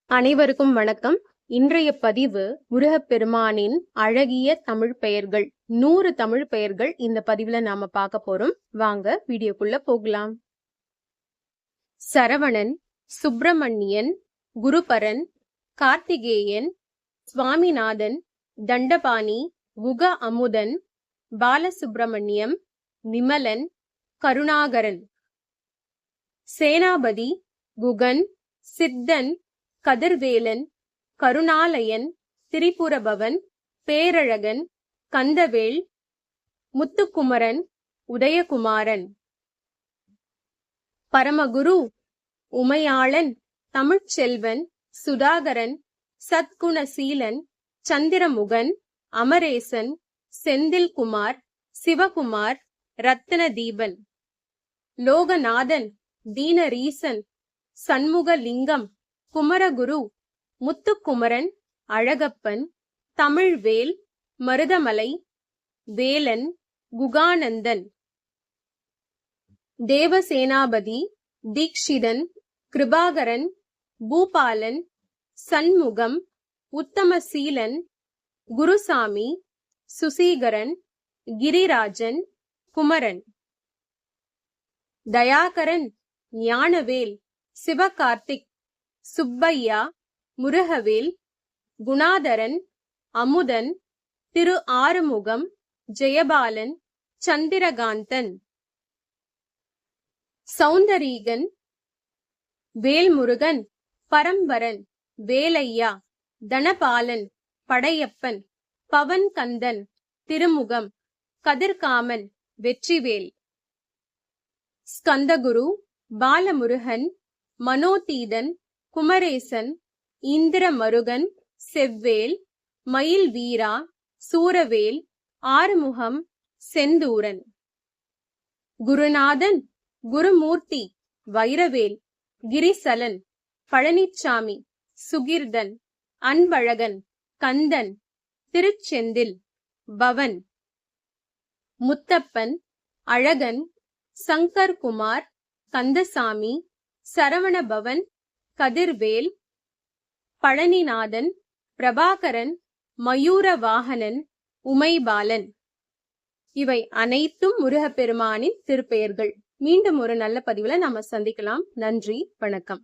அனைவருக்கும் வணக்கம். இன்றைய பதிவு முருகப்பெருமானின் அழகிய தமிழ் பெயர்கள். 100 தமிழ் பெயர்கள் இந்த பதிவுல நாம பார்க்க போறோம். வாங்க வீடியோக்குள்ள போகலாம். சரவணன், சுப்பிரமணியன், குருபரன், கார்த்திகேயன், சுவாமிநாதன், தண்டபாணி, குக அமுதன், பாலசுப்பிரமணியம், விமலன், கருணாகரன். சேனாபதி, குகன், சித்தன், கதிர்வேலன், கருணாலயன், திரிபுரபவன், பேரழகன், கந்தவேல், முத்துக்குமரன், உதயகுமாரன். பரமகுரு, உமையாளன், தமிழ்ச்செல்வன், சுதாகரன், சத்குணசீலன், சந்திரமுகன், அமரேசன், செந்தில்குமார், சிவகுமார், ரத்னதீபன். லோகநாதன், தீனரீசன், சண்முகலிங்கம், குமரகுரு, முத்துக்குமரன், அழகப்பன், தமிழ்வேல், மருதமலை, வேலன், குகானந்தன். தேவசேனாபதி, தீக்ஷிதன், கிருபாகரன், பூபாலன், சண்முகம், உத்தமசீலன், குருசாமி, சுசீகரன், கிரிராஜன், குமரன். தயாகரன், ஞானவேல், சிவகார்த்திக், சுப்பையா, முருகவேல், குணாதரன், அமுதன், திரு ஆறுமுகம், ஜெயபாலன், சந்திரகாந்தன். சௌந்தரீகன், வேல்முருகன், பரம்பரன், வேலையா, தனபாலன், படையப்பன், பவன்கந்தன், திருமுகம், கதிர்காமன், வெற்றிவேல். ஸ்கந்தகுரு, பாலமுருகன், மனோதீதன், குமரேசன், இந்திரமருகன், செவ்வேல், மயில் வீரா, சூரவேல், ஆறுமுகம், செந்தூரன். குருநாதன், குருமூர்த்தி, வைரவேல், கிரிசலன், பழனிச்சாமி, சுகிர்தன், அன்பழகன், கந்தன், திருச்செந்தில், பவன். முத்தப்பன், அழகன், சங்கர்குமார், கந்தசாமி, சரவணபவன், கதிர்வேல், பழனிநாதன், பிரபாகரன், மயூரவாகனன், உமைபாலன். இவை அனைத்தும் முருகப்பெருமானின் திருப்பெயர்கள். மீண்டும் ஒரு நல்ல பதிவுல நாம சந்திக்கலாம். நன்றி, வணக்கம்.